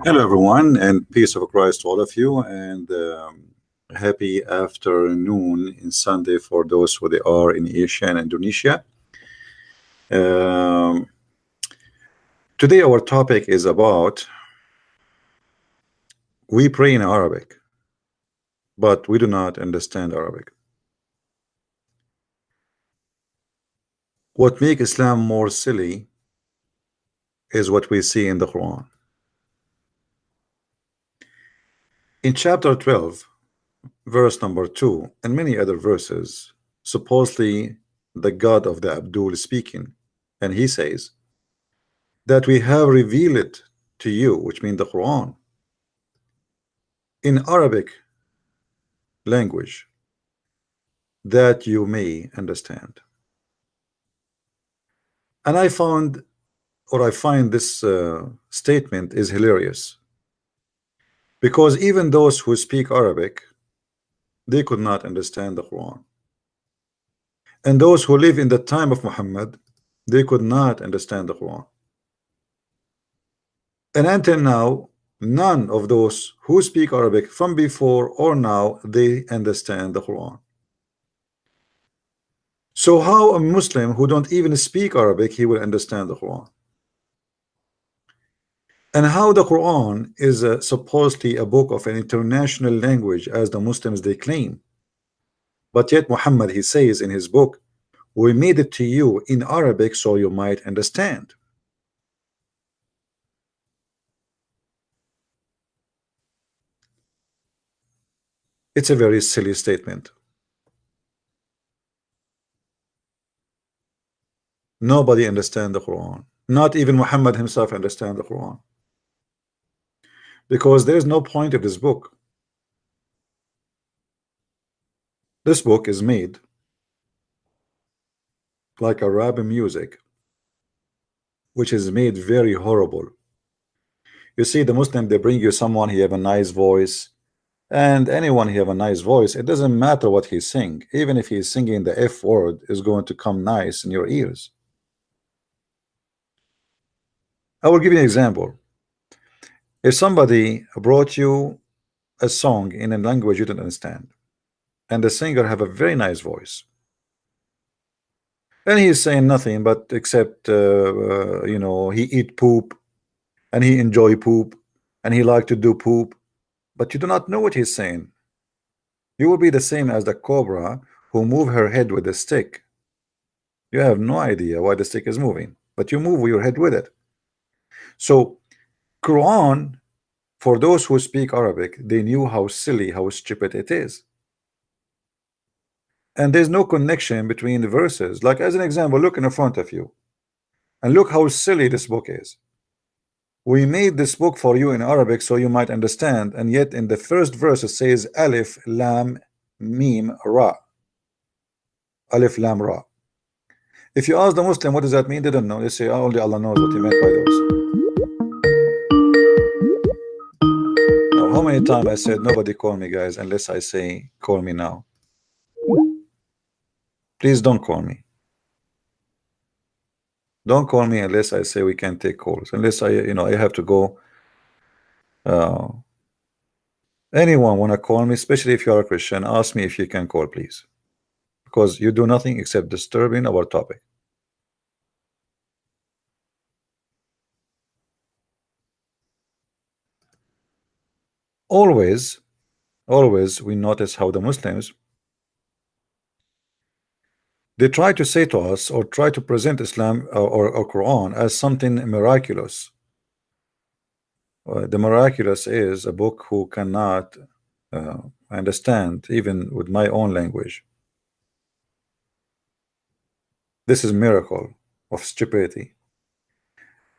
Hello, everyone, and peace of Christ to all of you, and happy afternoon in Sunday for those who they are in Asia and Indonesia. Um, Today, our topic is about we pray in Arabic, but we do not understand Arabic. What makes Islam more silly is what we see in the Quran. In chapter 12, verse number 2, and many other verses, supposedly the God of the Abdul is speaking, and he says that we have revealed it to you, which means the Quran, in Arabic language that you may understand. And I find this statement is hilarious, because even those who speak Arabic, they could not understand the Quran. And those who live in the time of Muhammad, they could not understand the Quran. And until now, none of those who speak Arabic from before or now, they understand the Quran. So how a Muslim who don't even speak Arabic, he will understand the Quran? And how the Quran is supposedly a book of an international language, as the Muslims they claim, but yet Muhammad, he says in his book, we made it to you in Arabic so you might understand. It's a very silly statement. Nobody understands the Quran. Not even Muhammad himself understands the Quran, because there is no point of this book. This book is made like Arabian music, which is made very horrible. You see, the Muslim, they bring you someone, he have a nice voice, and anyone he have a nice voice, it doesn't matter what he sing. Even if he's singing the F word, is going to come nice in your ears. I will give you an example. If somebody brought you a song in a language you don't understand, and the singer have a very nice voice, and he's saying nothing but except he eat poop, and he enjoy poop, and he like to do poop, but you do not know what he's saying. You will be the same as the cobra who move her head with a stick. You have no idea why the stick is moving, but you move your head with it. So Quran, for those who speak Arabic, they knew how silly, how stupid it is. And there's no connection between the verses. Like, as an example, look in front of you and look how silly this book is. We made this book for you in Arabic so you might understand, and yet in the first verse it says Alif Lam Mim Ra. Alif Lam Ra. If you ask the Muslim what does that mean, they don't know. They say only Allah knows what he meant by those. Now, how many times I said nobody call me, guys, unless I say call me now. Please don't call me. Don't call me unless I say we can take calls. Unless I have to go. Anyone want to call me, especially if you are a Christian, ask me if you can call, please, because you do nothing except disturbing our topic. Always we notice how the Muslims, they try to say to us or try to present Islam or Quran as something miraculous. The miraculous is a book who cannot understand even with my own language. This is miracle of stupidity.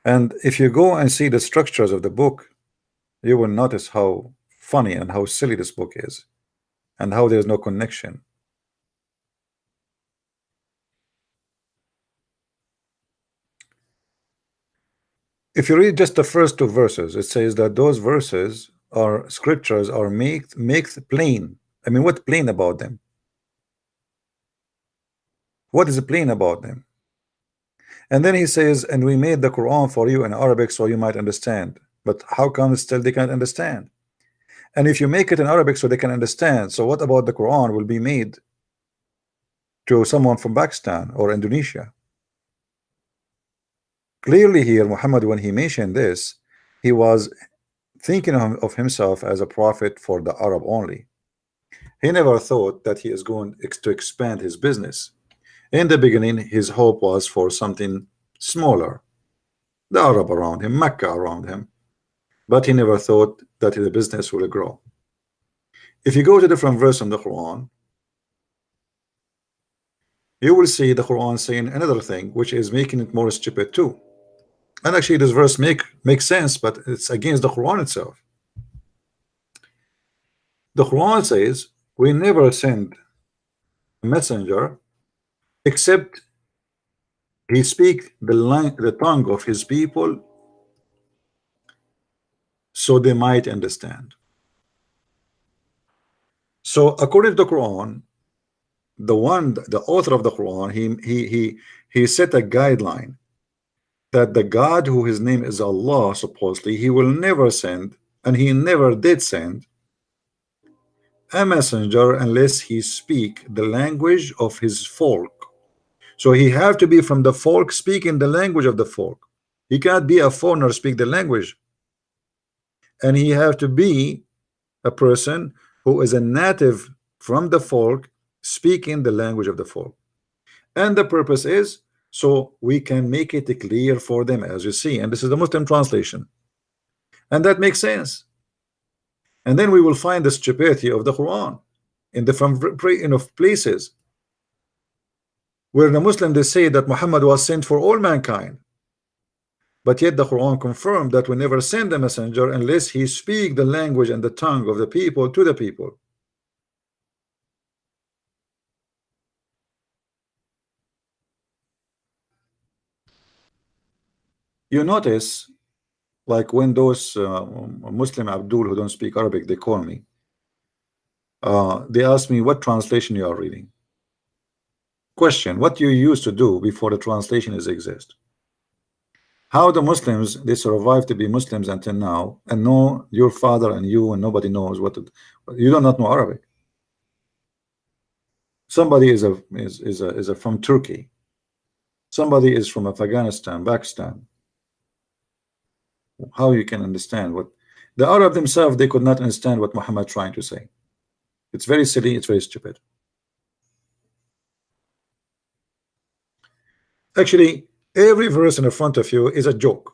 And if you go and see the structures of the book, you will notice how funny and how silly this book is, and how there's no connection. If you read just the first two verses, it says that those verses are scriptures are makes plain. I mean, what plain about them? What is plain about them? And then he says, and we made the Quran for you in Arabic so you might understand. But how come still they can't understand? And if you make it in Arabic so they can understand, so what about the Quran will be made to someone from Pakistan or Indonesia? Clearly here, Muhammad, when he mentioned this, he was thinking of himself as a prophet for the Arab only. He never thought that he is going to expand his business. In the beginning, his hope was for something smaller, the Arab around him, Mecca around him. But he never thought that the business will grow. If you go to different verse in the Quran, you will see the Quran saying another thing, which is making it more stupid too. And actually, this verse makes sense, but it's against the Quran itself. The Quran says, "We never send a messenger except he speak the tongue of his people, so they might understand." So, according to the Quran, the author of the Quran, he set a guideline that the God who his name is Allah, supposedly, he will never send, and he never did send a messenger unless he speak the language of his folk. So he have to be from the folk, speaking the language of the folk. He cannot be a foreigner speak the language, and he have to be a person who is a native from the folk, speaking the language of the folk. And the purpose is so we can make it clear for them, as you see. And this is the Muslim translation, and that makes sense. And then we will find the stupidity of the Quran in different places where the Muslim they say that Muhammad was sent for all mankind, but yet the Quran confirmed that we never send a messenger unless he speak the language and the tongue of the people to the people. You notice, like when those Muslim Abdul who don't speak Arabic, they call me. They ask me what translation you are reading. Question: what you used to do before the translation is exist? How the Muslims they survive to be Muslims until now, and know your father and you, and nobody knows what you do not know Arabic. Somebody is from Turkey. Somebody is from Afghanistan, Pakistan. How you can understand what the Arab themselves they could not understand what Muhammad trying to say. It's very silly. It's very stupid. Actually, every verse in front of you is a joke.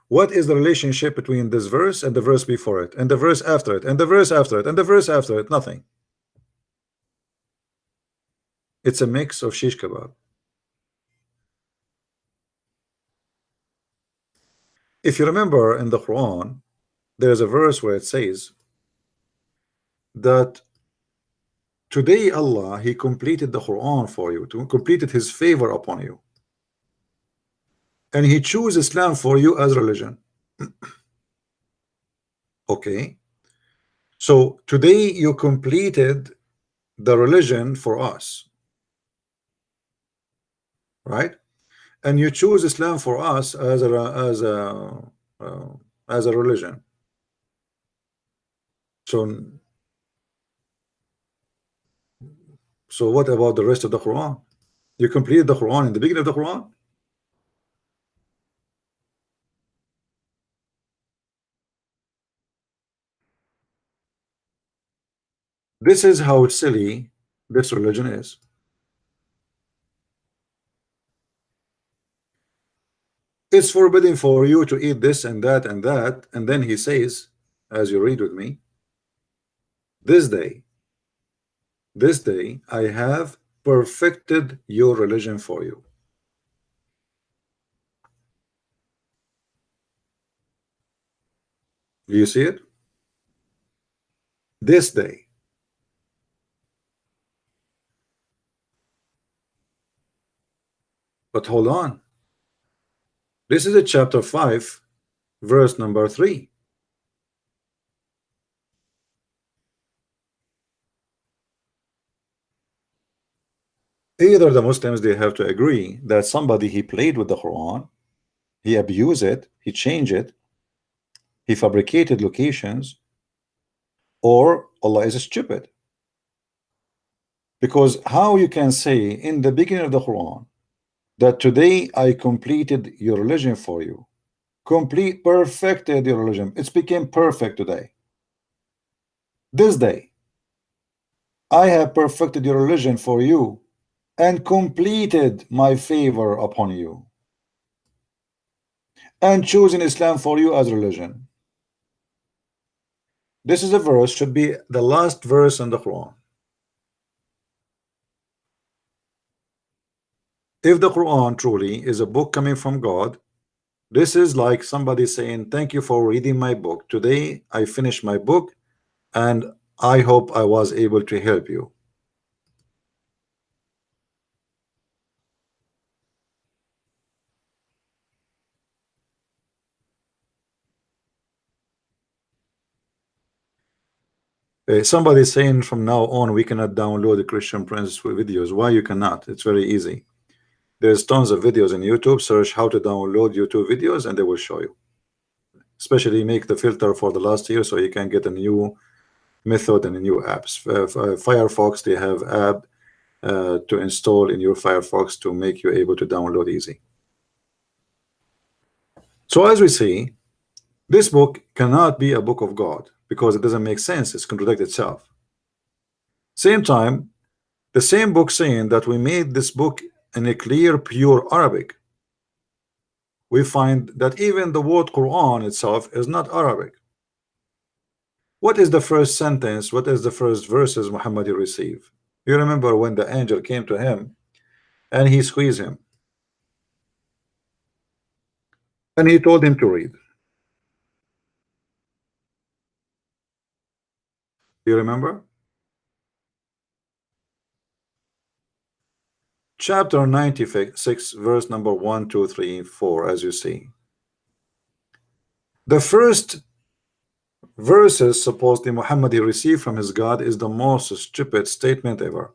What is the relationship between this verse and the verse before it, and the verse after it, and the verse after it, and the verse after it? Nothing. It's a mix of shish kebab. If you remember in the Quran, there's a verse where it says that today Allah he completed the Quran for you, to completed his favor upon you, and he chose Islam for you as religion. Okay, so today you completed the religion for us, right? And you choose Islam for us as a religion. So what about the rest of the Quran? You completed the Quran in the beginning of the Quran. This is how silly this religion is. It's forbidden for you to eat this and that and that, and then he says, as you read with me, this day I have perfected your religion for you. Do you see it? This day. But hold on. This is a chapter 5, verse number 3. Either the Muslims they have to agree that somebody he played with the Quran, He abused it, he changed it, he fabricated locations, or Allah is stupid. Because how you can say in the beginning of the Quran that today I completed your religion for you, perfected your religion, it's became perfect today. This day I have perfected your religion for you and completed my favor upon you and chosen Islam for you as religion. This is a verse, should be the last verse in the Quran. If the Quran truly is a book coming from God, this is like somebody saying, thank you for reading my book. Today I finished my book and I hope I was able to help you. Somebody saying from now on we cannot download the Christian Prince videos. Why you cannot? It's very easy. There's tons of videos in YouTube. Search how to download YouTube videos and they will show you. Especially make the filter for the last year so you can get a new method and new apps. Firefox, they have app to install in your Firefox to make you able to download easy. So as we see, this book cannot be a book of God because it doesn't make sense. It's contradict itself. Same time, the same book saying that we made this book in a clear, pure Arabic. We find that even the word Quran itself is not Arabic. What is the first sentence? What is the first verses Muhammad received? You remember when the angel came to him and he squeezed him and he told him to read. You remember? Chapter 96, verse number 1, 2, 3, 4, as you see. The first verses supposedly Muhammad he received from his God is the most stupid statement ever.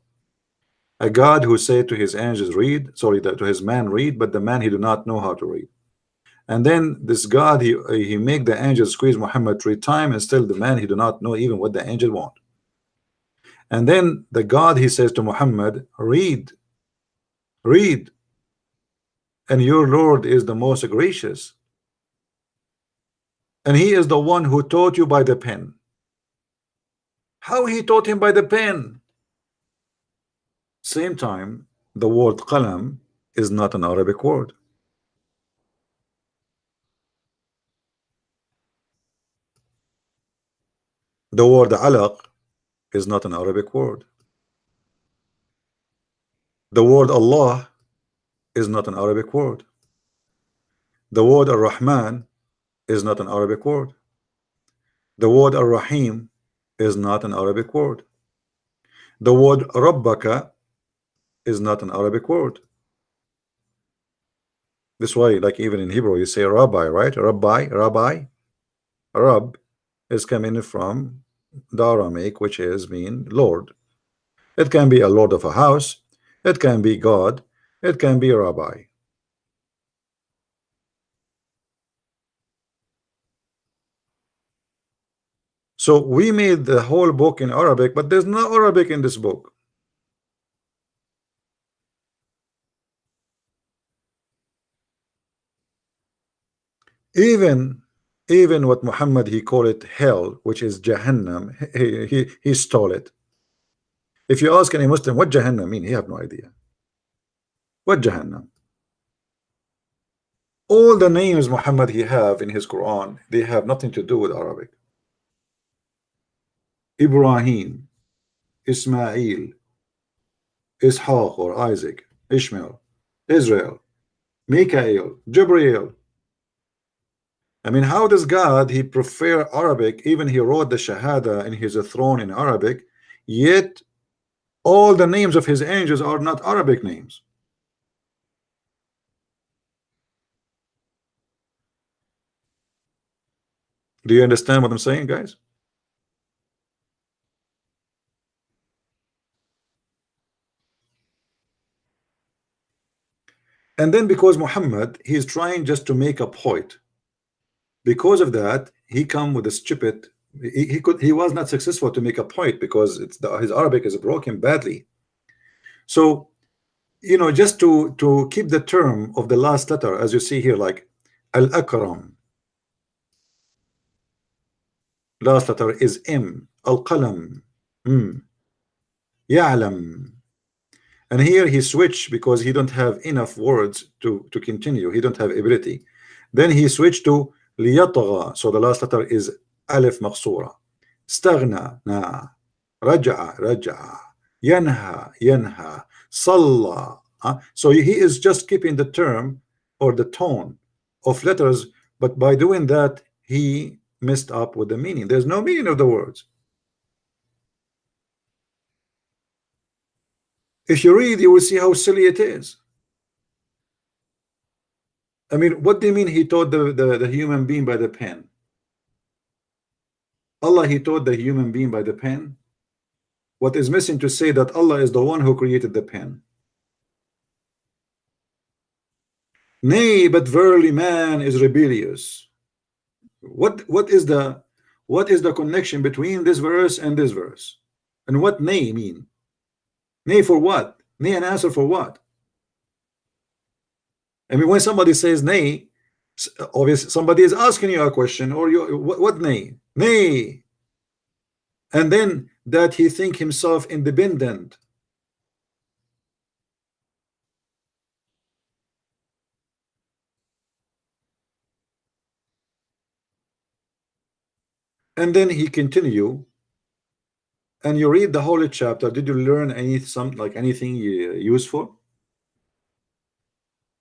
A God who said to his angels read, sorry, to his man read, but the man he do not know how to read. And then this God he make the angel squeeze Muhammad 3 times and still the man he do not know even what the angel want. And then the God he says to Muhammad, read, read, and your Lord is the most gracious. And he is the one who taught you by the pen. How he taught him by the pen? Same time, the word qalam is not an Arabic word. The word alaq is not an Arabic word. The word Allah is not an Arabic word. The word Ar-Rahman is not an Arabic word. The word Ar-Rahim is not an Arabic word. The word Rabbaka is not an Arabic word. This way, like even in Hebrew, you say Rabbi, right? Rabbi, Rabbi. Rab is coming from the Aramaic, which is mean Lord. It can be a lord of a house. It can be God. It can be a rabbi. So we made the whole book in Arabic, but there's no Arabic in this book. Even what Muhammad he called it hell, which is Jahannam, he stole it. If you ask any Muslim what Jahannam mean, he have no idea. What Jahannam? All the names Muhammad he have in his Quran, they have nothing to do with Arabic. Ibrahim, Ismail, Ishaq or Isaac, Ishmael, Israel, Mikael, Jibreel. I mean, how does God he prefer Arabic? Even he wrote the Shahada in his throne in Arabic, yet all the names of his angels are not Arabic names. Do you understand what I'm saying, guys? And then because Muhammad, he's trying just to make a point. Because of that, he come with a stupid. He was not successful to make a point because his Arabic is broken badly. So just to keep the term of the last letter, as you see here, like al-akram, last letter is M. Al-qalam, ya'lam. And here he switched because he don't have enough words to continue. He don't have ability. Then he switched to liyatgha. So the last letter is alif maqsura. Staghna, na. Raja'a, raja'a. Yanha, yanha. Salla. So he is just keeping the term or the tone of letters, but by doing that he messed up with the meaning. There's no meaning of the words. If you read, you will see how silly it is. I mean, what do you mean he taught the human being by the pen? Allah, he taught the human being by the pen. What is missing to say that Allah is the one who created the pen? Nay, but verily man is rebellious. What is the connection between this verse and this verse? And what nay mean? Nay for what? Nay an answer for what? I mean, when somebody says nay, obviously somebody is asking you a question, or you what nay? Nay. And then that he think himself independent. And then he continue, and you read the holy chapter. Did you learn anything useful?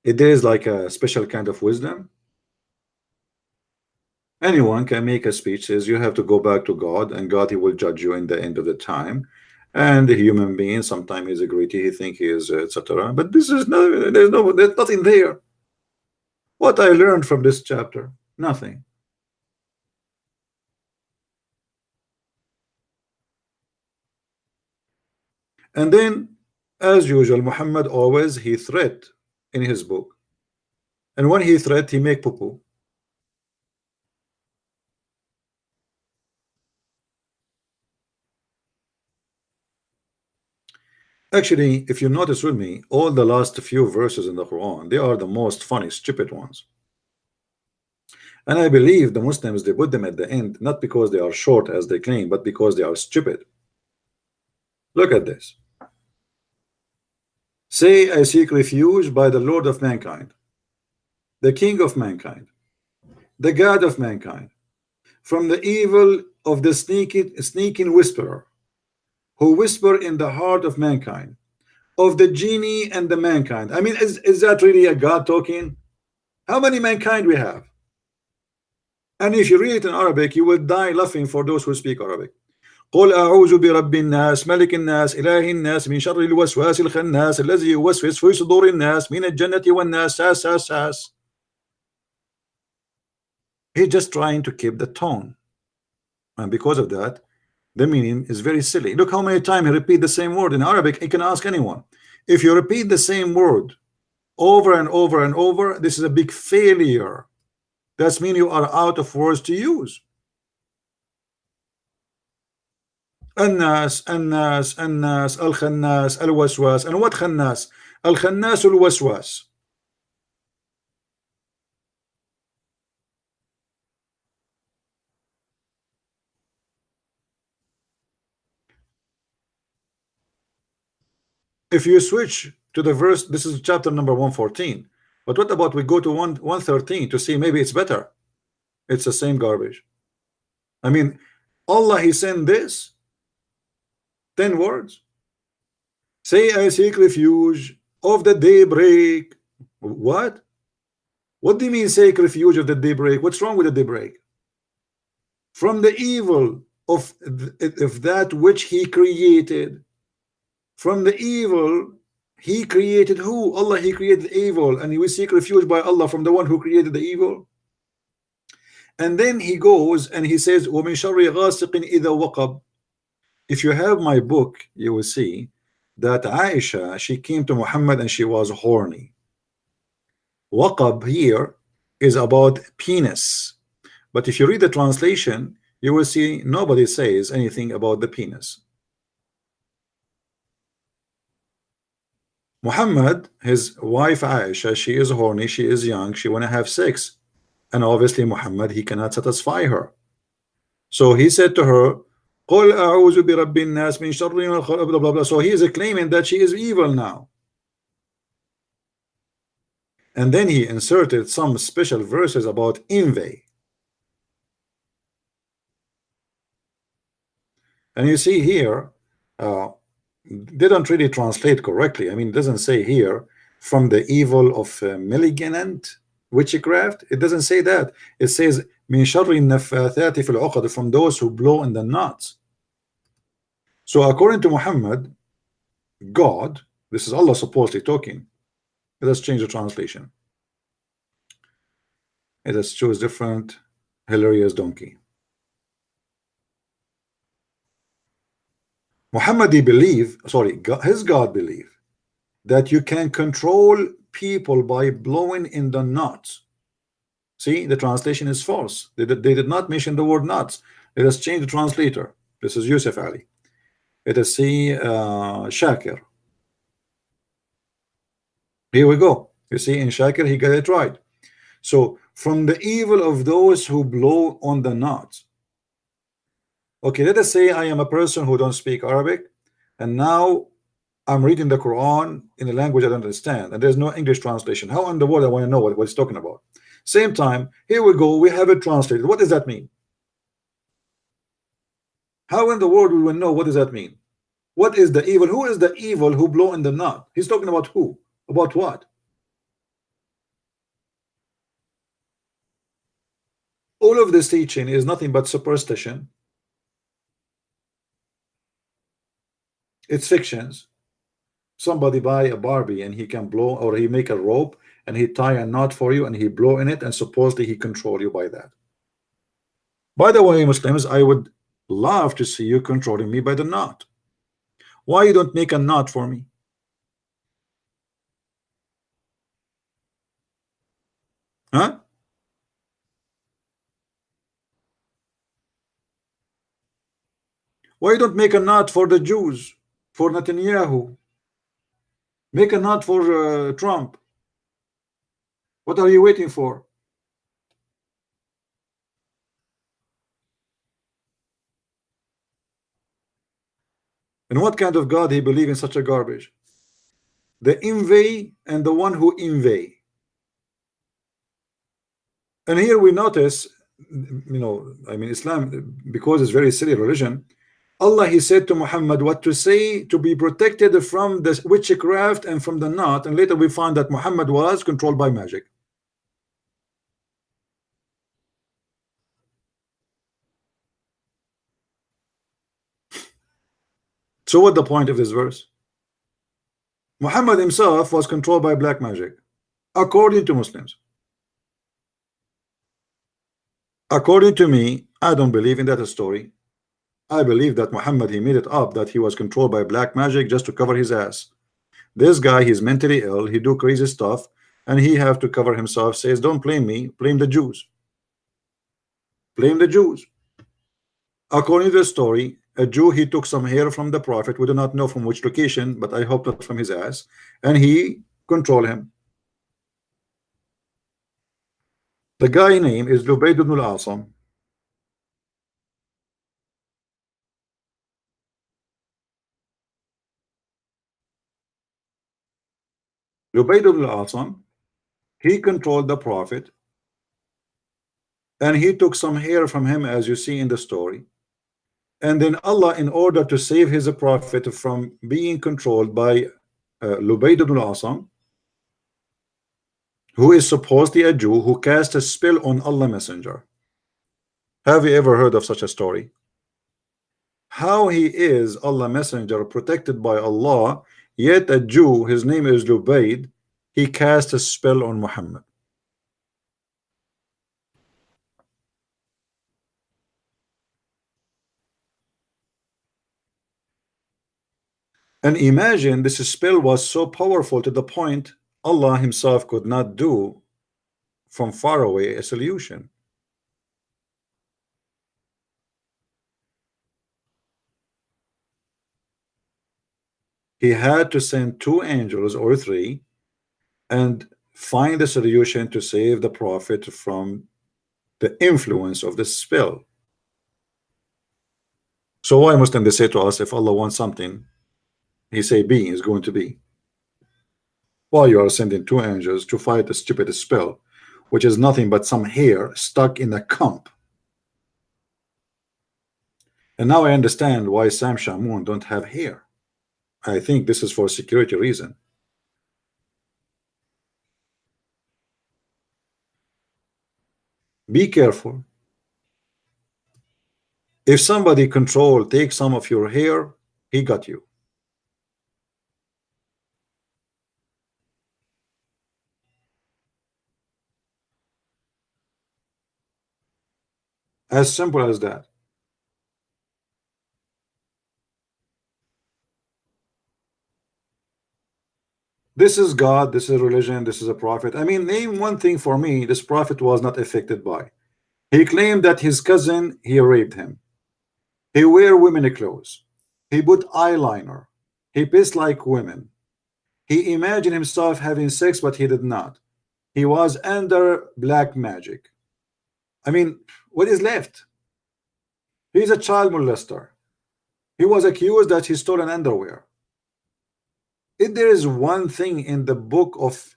It is like a special kind of wisdom. Anyone can make a speech, says you have to go back to God, and God, he will judge you in the end of the time. And the human being, sometimes he's a greedy, he think he is, etc. But this is there's nothing there. What I learned from this chapter, nothing. And then, as usual, Muhammad always he threat in his book, and when he threat, he make poo-poo. Actually, if you notice with me, all the last few verses in the Quran, they are the most funny, stupid ones. And I believe the Muslims, they put them at the end, not because they are short as they claim, but because they are stupid. Look at this. Say, I seek refuge by the Lord of mankind, the King of mankind, the God of mankind, from the evil of the sneaking whisperer, who whisper in the heart of mankind, of the genie and the mankind. I mean, is that really a God talking? How many mankind we have? And if you read it in Arabic, you will die laughing for those who speak Arabic. قل أعوذ برب الناس ملك الناس إله الناس من شر الوسواس الخناس الذي يوسوس في صدور الناس من الجنة والناس. Sass. He's just trying to keep the tone, and because of that, the meaning is very silly. Look how many times he repeat the same word in Arabic. You can ask anyone. If you repeat the same word over and over and over, this is a big failure. That means you are out of words to use. الناس الناس الناس الخناس الوسواس. And what خناس? الخناس الوسواس. If you switch to the verse, this is chapter number 114. But what about we go to 113 to see maybe it's better? It's the same garbage. I mean, Allah, he sent this 10 words. Say, I seek refuge of the daybreak. What? What do you mean seek refuge of the daybreak? What's wrong with the daybreak? From the evil of that which he created. From the evil, he created who? Allah, he created evil, and we seek refuge by Allah from the one who created the evil. And then he goes and he says, وَمِن شَرِّ غَاسِقٍ إِذَا وَقَبْ. If you have my book, you will see that Aisha, she came to Muhammad and she was horny. Waqab here is about penis, but if you read the translation, you will see nobody says anything about the penis. Muhammad, his wife Aisha, she is horny, she is young, she want to have sex, and obviously Muhammad, he cannot satisfy her. So he said to her, قل أعوذ برب الناس من شر ما خلق, blah, blah, blah. So he is claiming that she is evil now. And then he inserted some special verses about envy. And you see here, they don't really translate correctly. I mean, it doesn't say here from the evil of malignant witchcraft. It doesn't say that. It says min sharri naffathati fil uqad, from those who blow in the knots. So according to Muhammad, God, this is Allah supposedly talking. Let us change the translation. Let us choose different hilarious donkey. Muhammad believe, sorry, God, his God believe that you can control people by blowing in the knots. See, the translation is false. They did not mention the word knots. Let us change the translator. This is Yusuf Ali. Let us see Shakir. Here we go. You see, in Shakir he got it right. So from the evil of those who blow on the knots. Okay, let us say I am a person who don't speak Arabic, and now I'm reading the Quran in a language I don't understand, and there's no English translation. How in the world I want to know what it's talking about? Same time, here we go, we have it translated. What does that mean? How in the world we will know what does that mean? What is the evil? Who is the evil who blow in the knot? He's talking about who? About what? All of this teaching is nothing but superstition. It's fictions. Somebody buy a Barbie and he can blow, or he make a rope and he tie a knot for you and he blow in it, and supposedly he control you by that. By the way, Muslims, I would love to see you controlling me by the knot. Why you don't make a knot for me? Huh? Why you don't make a knot for the Jews, for Netanyahu? Make a knot for Trump. What are you waiting for? And what kind of God he believe in such a garbage? The envy and the one who envy. And here we notice, you know, I mean, Islam, because it's very silly religion, Allah, he said to Muhammad what to say to be protected from the witchcraft and from the knot, and later we find that Muhammad was controlled by magic. So what the point of this verse? Muhammad himself was controlled by black magic, according to Muslims. According to me, I don't believe in that story. I believe that Muhammad, he made it up that he was controlled by black magic just to cover his ass. This guy, he's mentally ill, he do crazy stuff, and he have to cover himself, says, don't blame me, blame the Jews. Blame the Jews. According to the story, a Jew, he took some hair from the prophet, we do not know from which location, but I hope not from his ass, and he control him. The guy name is Lubayd ibn al-Asam. Lubayd ibn al-Asam, he controlled the prophet, and he took some hair from him, as you see in the story. And then Allah, in order to save his prophet from being controlled by Lubayd ibn al-Asam, who is supposedly a Jew who cast a spell on Allah Messenger. Have you ever heard of such a story? How he is Allah Messenger protected by Allah, yet a Jew, his name is Lubayd, he cast a spell on Muhammad. And imagine this spell was so powerful to the point Allah himself could not do from far away a solution. He had to send two angels or three and find a solution to save the prophet from the influence of the spell. So why Muslim they say to us, if Allah wants something, he say be is going to be. Why you are sending two angels to fight a stupid spell, which is nothing but some hair stuck in a comb. And now I understand why Sam Shamoun don't have hair. I think this is for security reason. Be careful. If somebody take some of your hair, he got you. As simple as that. This is God, this is religion, this is a prophet. I mean, name one thing for me this prophet was not affected by. He claimed that his cousin, he raped him. He wear women clothes. He put eyeliner. He pissed like women. He imagined himself having sex, but he did not. He was under black magic. I mean, what is left? He's a child molester. He was accused that he stole an underwear. If there is one thing in the book of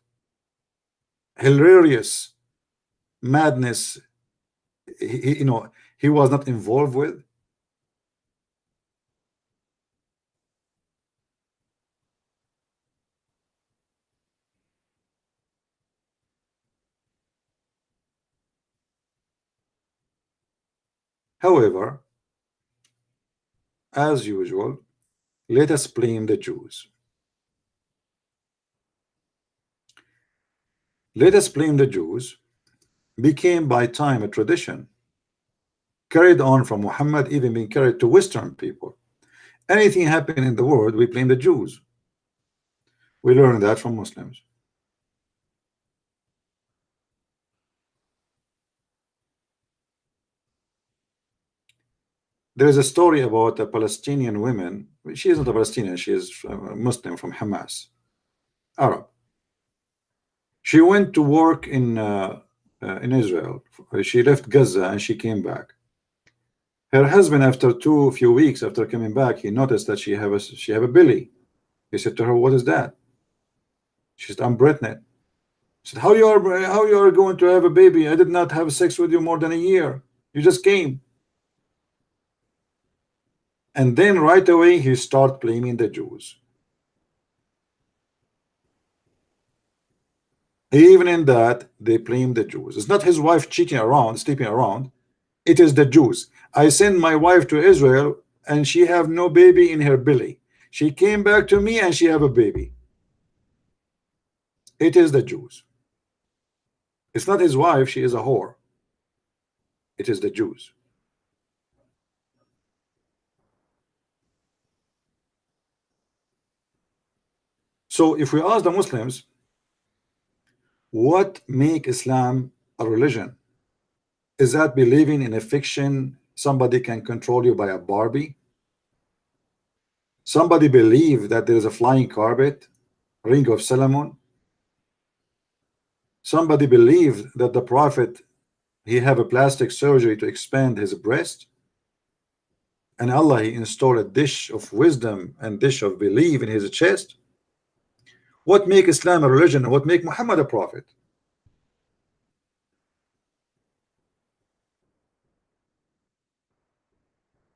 hilarious madness, he was not involved with. However, as usual, let us blame the Jews. Let us blame the Jews. Became by time a tradition, carried on from Muhammad, even being carried to Western people. Anything happening in the world, we blame the Jews. We learn that from Muslims. There is a story about a Palestinian woman. She is not a Palestinian, she is a Muslim from Hamas, Arab. She went to work in Israel. She left Gaza and she came back. Her husband, after few weeks after coming back, he noticed that she have a belly. He said to her, "What is that?" She said, "I'm pregnant." He said, how you are going to have a baby? I did not have sex with you more than a year. You just came." And then right away he started blaming the Jews. Even in that, they blame the Jews. It's not his wife cheating around, sleeping around. It is the Jews. I sent my wife to Israel and she have no baby in her belly. She came back to me and she have a baby. It is the Jews. It's not his wife, she is a whore. It is the Jews. So if we ask the Muslims, what make Islam a religion? Is that believing in a fiction somebody can control you by a Barbie? Somebody believe that there is a flying carpet, ring of Solomon? Somebody believe that the prophet he have a plastic surgery to expand his breast, and Allah he installed a dish of wisdom and dish of belief in his chest? What make Islam a religion and what make Muhammad a prophet?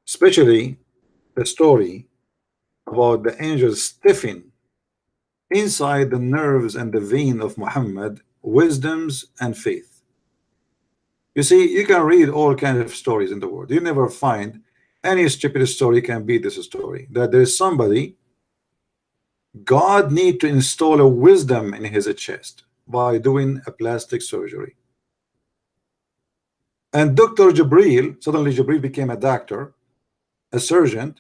Especially the story about the angels stiffing inside the nerves and the vein of Muhammad wisdoms and faith. You see, you can read all kinds of stories in the world. You never find any stupid story can beat this story, that there is somebody God need to install a wisdom in his chest by doing a plastic surgery. And Dr. Jibril, suddenly Jibril became a doctor, a surgeon,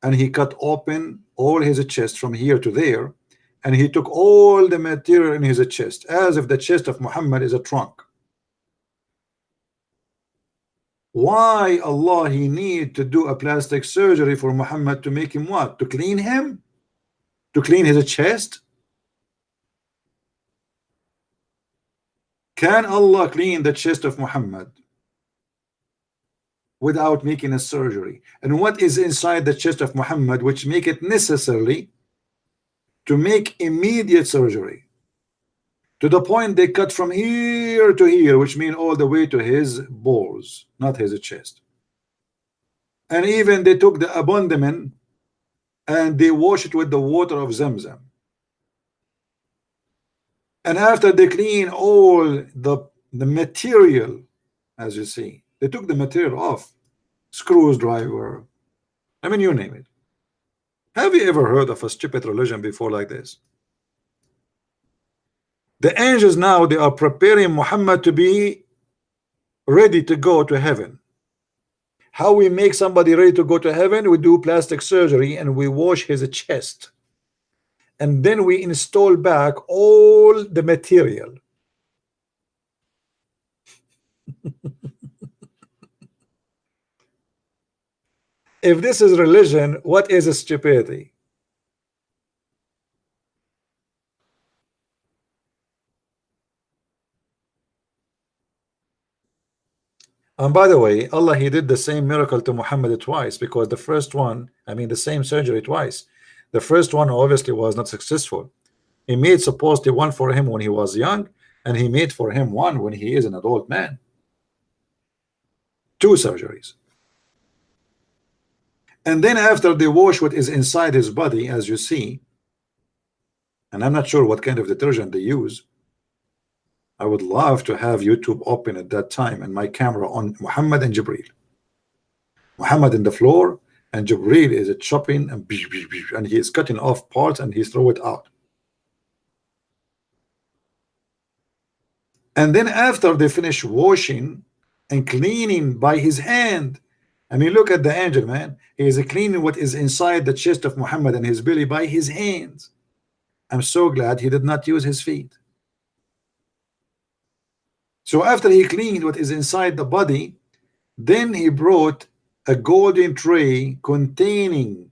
and he cut open all his chest from here to there, and he took all the material in his chest as if the chest of Muhammad is a trunk. Why Allah he need to do a plastic surgery for Muhammad to make him what? To clean him? To clean his chest? Can Allah clean the chest of Muhammad without making a surgery? And what is inside the chest of Muhammad which make it necessarily to make immediate surgery? To the point they cut from here to here, which mean all the way to his balls, not his chest. And even they took the abdomen and they wash it with the water of Zamzam. And after they clean all the material, as you see, they took the material off, screws, driver, I mean, you name it. Have you ever heard of a stupid religion before like this? The angels now, they are preparing Muhammad to be ready to go to heaven. How we make somebody ready to go to heaven? We do plastic surgery and we wash his chest, and then we install back all the material. If this is religion, what is stupidity? And by the way, Allah he did the same miracle to Muhammad twice, because the first one, I mean the same surgery twice. The first one obviously was not successful. He made supposedly one for him when he was young, and he made for him one when he is an adult man. Two surgeries. And then after they wash what is inside his body, as you see, and I'm not sure what kind of detergent they use. I would love to have YouTube open at that time and my camera on Muhammad and Jibreel. Muhammad in the floor and Jibreel is chopping and he is cutting off parts and he throw it out. And then after they finish washing and cleaning by his hand, I mean, look at the angel, man. He is cleaning what is inside the chest of Muhammad and his belly by his hands. I'm so glad he did not use his feet. So after he cleaned what is inside the body, then he brought a golden tray containing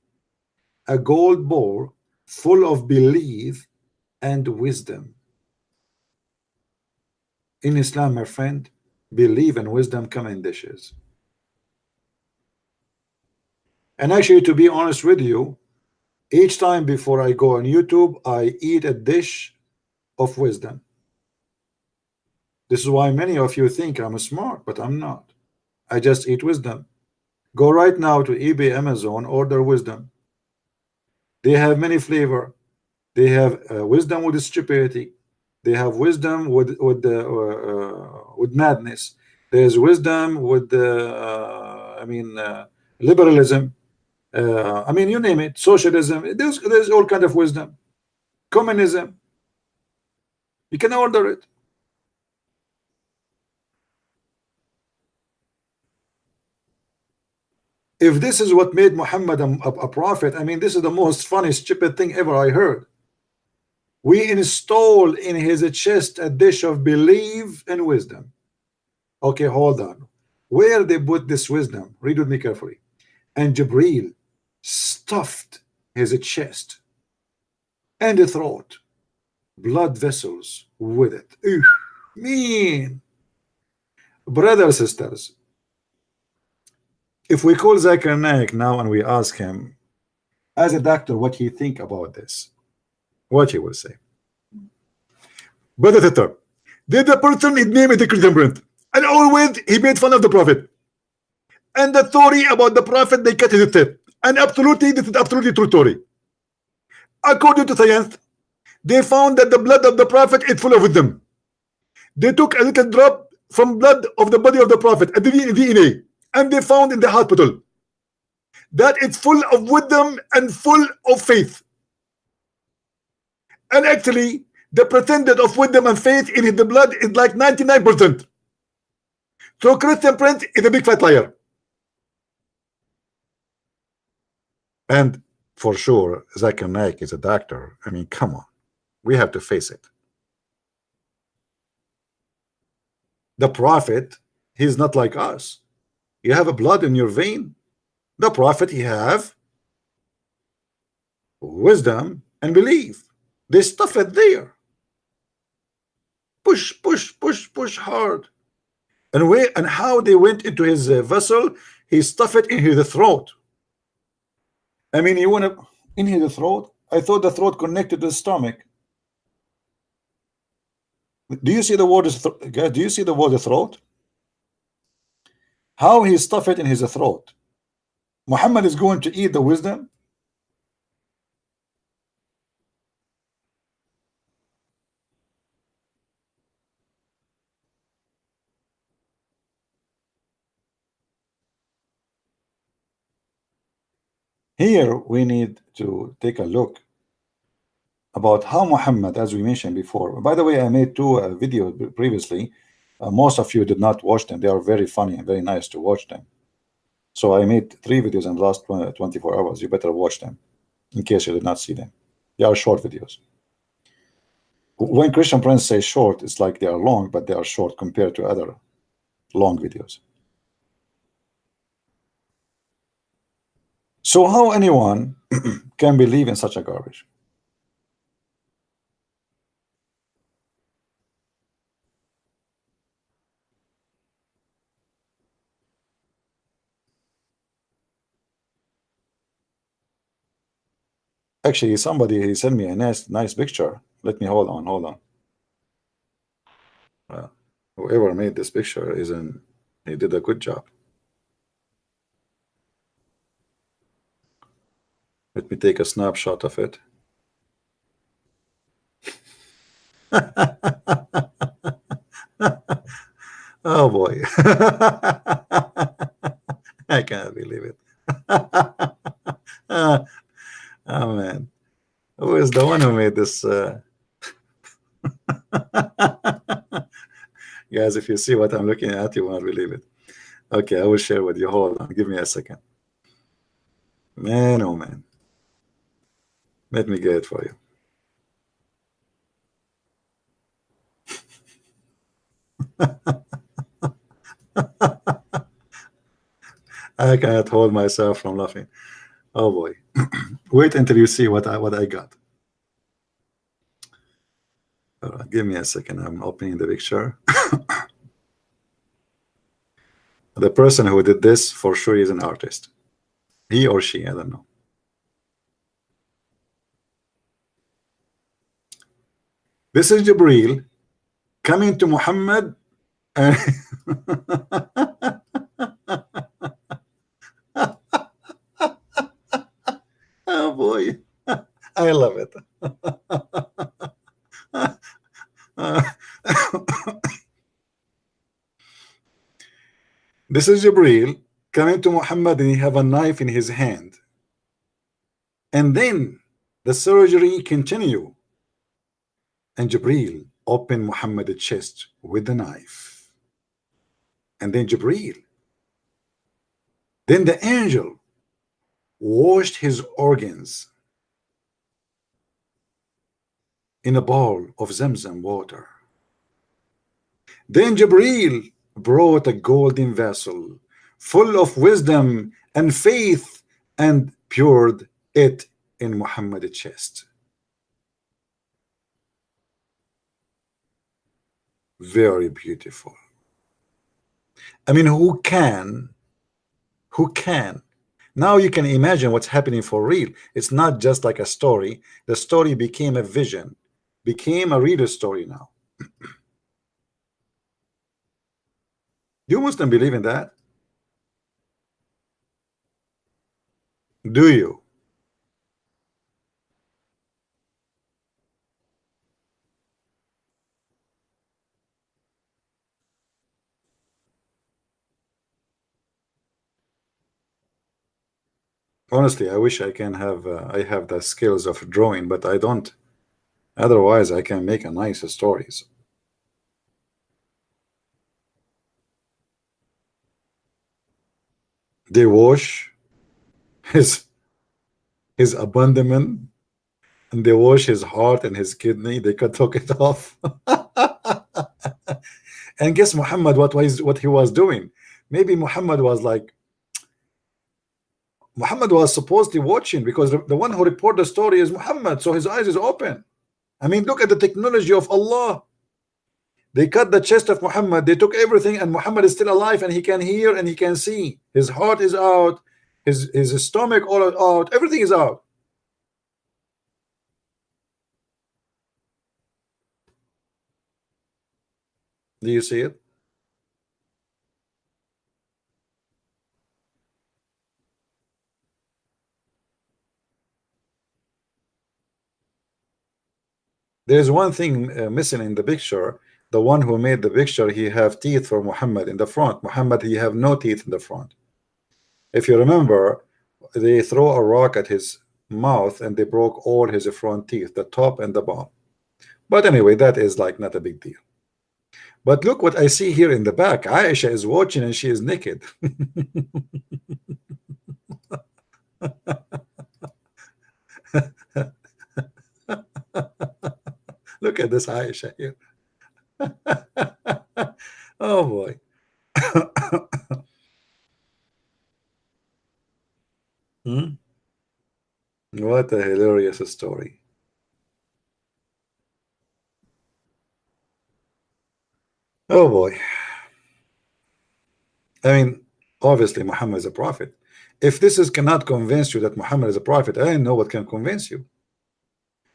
a gold bowl full of belief and wisdom. In Islam, my friend, belief and wisdom come in dishes. And actually, to be honest with you, each time before I go on YouTube, I eat a dish of wisdom. This is why many of you think I'm smart, but I'm not. I just eat wisdom. Go right now to eBay, Amazon, order wisdom. They have many flavor. They have wisdom with stupidity. They have wisdom with madness. There's wisdom with liberalism. I mean, you name it. Socialism. There's all kind of wisdom. Communism. You can order it. If this is what made Muhammad a prophet, I mean, this is the most funny, stupid thing ever I heard. We install in his chest a dish of belief and wisdom. Okay, hold on. Where they put this wisdom? Read with me carefully. And Jibreel stuffed his chest and the throat, blood vessels with it. Ew, mean. Brothers, sisters, if we call Zakir Naik now and we ask him, as a doctor, what he think about this, what he will say. Brother Tata, did the person his name is the Christian print, and always he made fun of the prophet. And the story about the prophet, they cut his head. And absolutely, this is absolutely true story. According to science, they found that the blood of the prophet is full of wisdom. They took a little drop from blood of the body of the prophet, a DNA, and they found in the hospital that it's full of wisdom and full of faith. And actually, the percentage of wisdom and faith in the blood is like 99%. So Christian Prince is a big fat liar. And for sure, Zakir Naik is a doctor. I mean, come on. We have to face it. The prophet, he's not like us. You have a blood in your vein. The prophet, he have wisdom and belief. They stuff it there. Push, push, push, push hard. And where and how they went into his vessel, he stuffed it in his throat. I mean, you want to in his throat? I thought the throat connected to the stomach. Do you see the word guys? Do you see the word throat? How he stuffed it in his throat? Muhammad is going to eat the wisdom. Here we need to take a look about how Muhammad, as we mentioned before. By the way, I made two videos previously. Most of you did not watch them. They are very funny and very nice to watch them. So I made 3 videos in the last 24 hours. You better watch them in case you did not see them. They are short videos. When Christian Prince says short, it's like they are long, but they are short compared to other long videos. So how anyone can believe in such a garbage? Actually, somebody he sent me a nice picture. Let me hold on. Whoever made this picture he did a good job. Let me take a snapshot of it. Oh boy. I can't believe it. Oh man. Who is the one who made this? Guys, if you see what I'm looking at, you won't believe it. Okay, I will share with you. Hold on, give me a second. Man, oh man. Let me get it for you. I cannot hold myself from laughing. Oh boy. Wait until you see what I got. Give me a second. I'm opening the picture. The person who did this for sure is an artist. He or she, I don't know. This is Jibreel coming to Muhammad and oh boy, I love it. This is Jibreel coming to Muhammad and he have a knife in his hand. And then the surgery continue. And Jibreel opened Muhammad's chest with the knife. And then then the angel washed his organs in a bowl of Zamzam water. Then Jibreel brought a golden vessel full of wisdom and faith and poured it in Muhammad's chest. Very beautiful. I mean, who can now you can imagine what's happening for real. It's not just like a story. The story became a vision, became a reader story now. You Muslims believe in that? Do you? Honestly, I wish I can have I have the skills of drawing, but I don't. Otherwise, I can make a nice stories. They wash his abandonment, and they wash his heart and his kidney. They could took it off. And guess Muhammad what he was doing? Maybe Muhammad was like, Muhammad was supposedly watching, because the one who reported the story is Muhammad, so his eyes is open. I mean, look at the technology of Allah. They cut the chest of Muhammad, they took everything, and Muhammad is still alive, and he can hear and he can see. His heart is out, his stomach all out, everything is out. Do you see it? There's one thing missing in the picture. The one who made the picture, he have teeth for Muhammad in the front. Muhammad, he have no teeth in the front. If you remember, they throw a rock at his mouth and they broke all his front teeth, the top and the bottom. But anyway, that is like not a big deal. But look what I see here in the back. Aisha is watching and she is naked. Look at this Aisha here. Oh boy. Hmm? What a hilarious story. Oh boy. I mean, obviously Muhammad is a prophet. If this is cannot convince you that Muhammad is a prophet, I don't know what can convince you.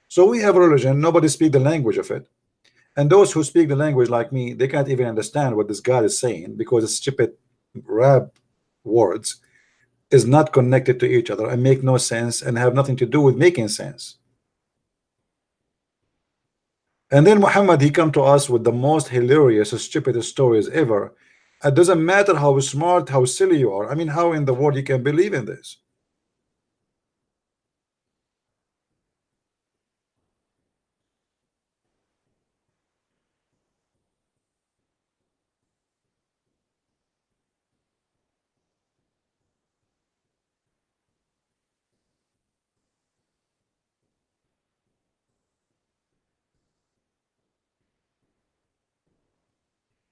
So we have a religion, nobody speak the language of it. And those who speak the language like me, they can't even understand what this God is saying, because it's stupid rap words is not connected to each other and make no sense and have nothing to do with making sense. And then Muhammad, he come to us with the most hilarious, stupid stories ever. It doesn't matter how smart, how silly you are. I mean, how in the world you can believe in this?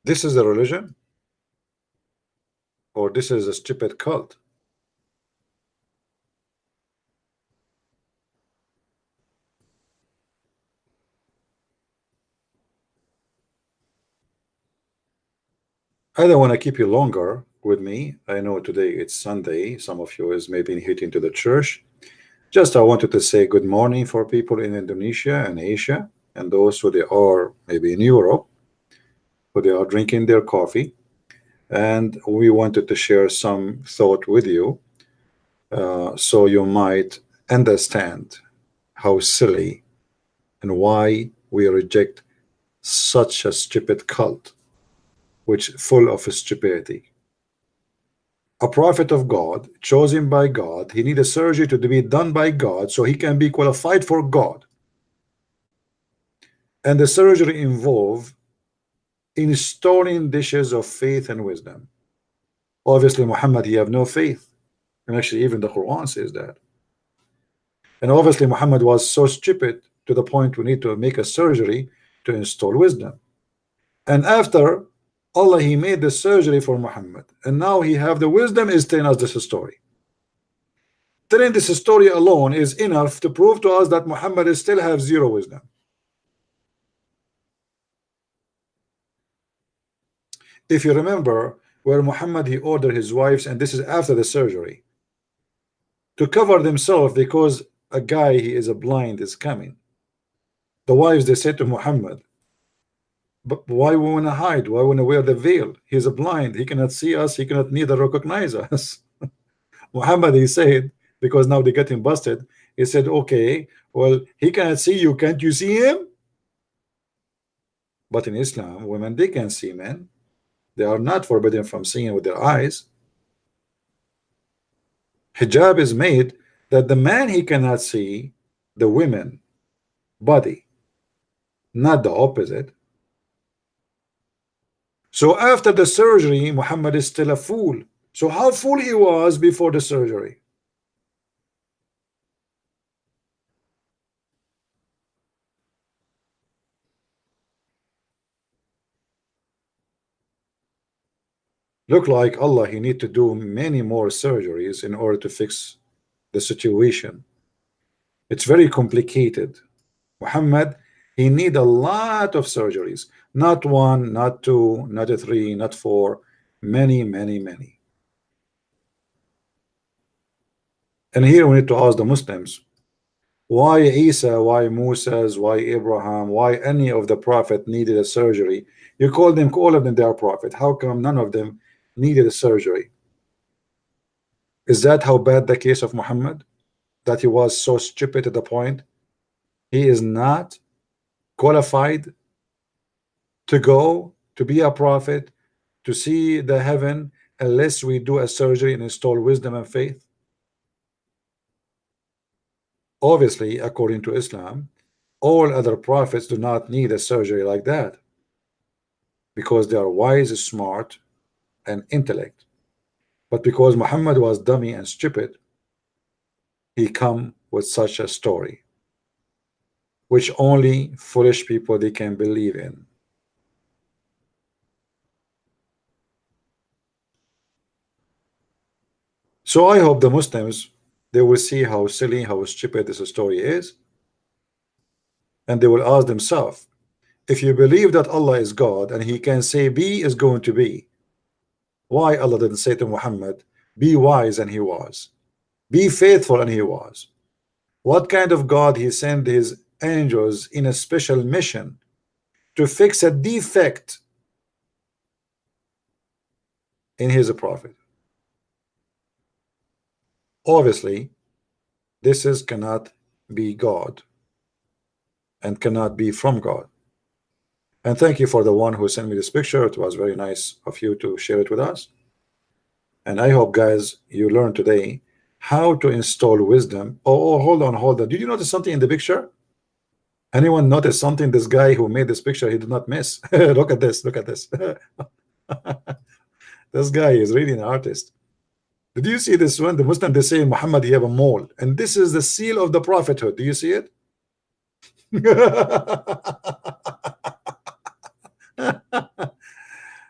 This is a religion, or this is a stupid cult? I don't want to keep you longer with me. I know today it's Sunday. Some of you is maybe hitting to the church. Just I wanted to say good morning for people in Indonesia and Asia, and those who they are maybe in Europe, who they are drinking their coffee. And we wanted to share some thought with you, so you might understand how silly and why we reject such a stupid cult, which full of stupidity. A prophet of God, chosen by God, he need a surgery to be done by God so he can be qualified for God. And the surgery involve installing dishes of faith and wisdom. Obviously, Muhammad, he have no faith. And actually, even the Quran says that. And obviously, Muhammad was so stupid to the point we need to make a surgery to install wisdom. And after Allah, he made the surgery for Muhammad. And now he have the wisdom is telling us this story. Telling this story alone is enough to prove to us that Muhammad is still have zero wisdom. If you remember, where Muhammad he ordered his wives, and this is after the surgery, to cover themselves because a guy he is a blind is coming. The wives they said to Muhammad, but why we want to hide? Why want to wear the veil? He's a blind, he cannot see us, he cannot neither recognize us. Muhammad he said, because now they get him busted, he said, okay, well, he cannot see you, can't you see him? But in Islam, women they can see men. They are not forbidden from seeing with their eyes. Hijab is made that the man he cannot see the women body, not the opposite. So after the surgery, Muhammad is still a fool. So how fool he was before the surgery? Look like Allah, he need to do many more surgeries in order to fix the situation. It's very complicated. Muhammad, he need a lot of surgeries, not one, not two, not three, not four, many, many, many. And here we need to ask the Muslims, why Isa, why Moses, why Abraham, why any of the prophet needed a surgery? You call them, all of them, they are prophet. How come none of them needed a surgery? Is that how bad the case of Muhammad? That he was so stupid to the point he is not qualified to go to be a prophet, to see the heaven, unless we do a surgery and install wisdom and faith? Obviously, according to Islam, all other prophets do not need a surgery like that because they are wise, smart, and intellect. But because Muhammad was dummy and stupid, he come with such a story, which only foolish people they can believe in. So I hope the Muslims, they will see how silly, how stupid this story is, and they will ask themselves, if you believe that Allah is God and he can say be is going to be, why Allah didn't say to Muhammad, be wise, and he was, be faithful, and he was? What kind of God he sent his angels in a special mission to fix a defect in his prophet? Obviously, this is cannot be God and cannot be from God. And thank you for the one who sent me this picture. It was very nice of you to share it with us. And I hope, guys, you learned today how to install wisdom. Oh, hold on, hold on. Did you notice something in the picture? Anyone notice something? This guy who made this picture, he did not miss. Look at this. Look at this. This guy is really an artist. Did you see this one? The Muslim, they say in Muhammad, he have a mole. And this is the seal of the prophethood. Do you see it?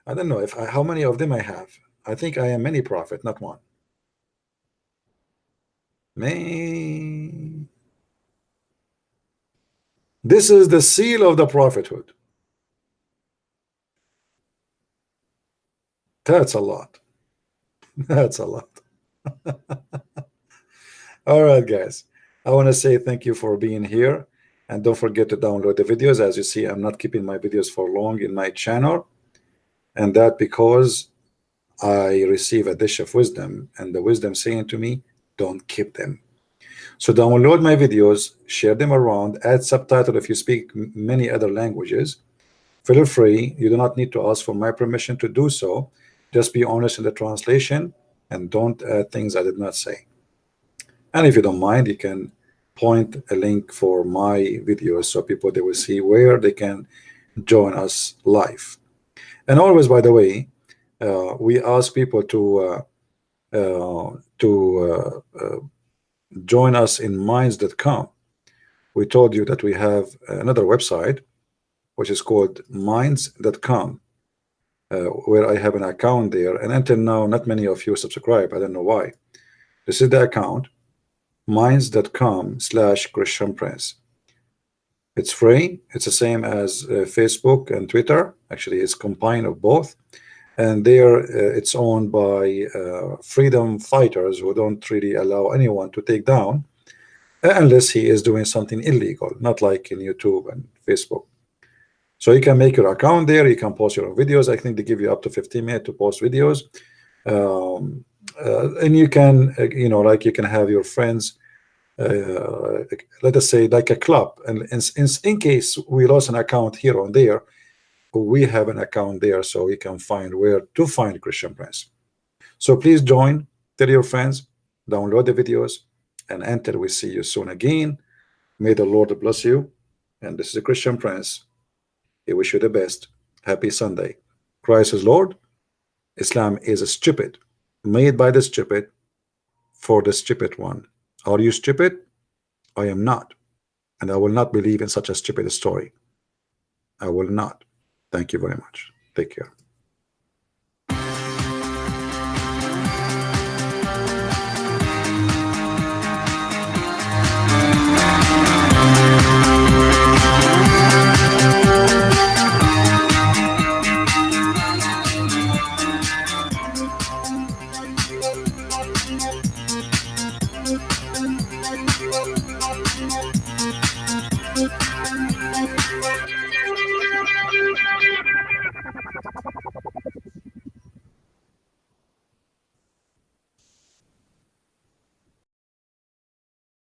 I don't know if how many of them I have. I think I am many prophet, not one. Man, this is the seal of the prophethood. That's a lot. That's a lot. All right, guys. I want to say thank you for being here. And don't forget to download the videos. As you see, I'm not keeping my videos for long in my channel. And that because I receive a dish of wisdom, and the wisdom saying to me, don't keep them. So download my videos, share them around, add subtitle if you speak many other languages. Feel free. You do not need to ask for my permission to do so. Just be honest in the translation and don't add things I did not say. And if you don't mind, you can point a link for my videos so people they will see where they can join us live. And always, by the way, we ask people to join us in minds.com. We told you that we have another website which is called minds.com, where I have an account there, and until now not many of you subscribe. I don't know why. This is the account, minds.com/Christian Prince. It's free. It's the same as Facebook and Twitter. Actually, it's combined of both. And there it's owned by freedom fighters who don't really allow anyone to take down unless he is doing something illegal, not like in YouTube and Facebook. So you can make your account there. You can post your own videos. I think they give you up to 15 minutes to post videos. And you can, you know, like you can have your friends, let us say like a club. And in case we lost an account here or there, we have an account there so you can find where to find Christian Prince. So please join, tell your friends, download the videos, and until we see you soon again, may the Lord bless you. And this is the Christian Prince. I wish you the best. Happy Sunday. Christ is Lord. Islam is stupid, made by the stupid, for the stupid one. Are you stupid? I am not. And I will not believe in such a stupid story. I will not. Thank you very much. Take care.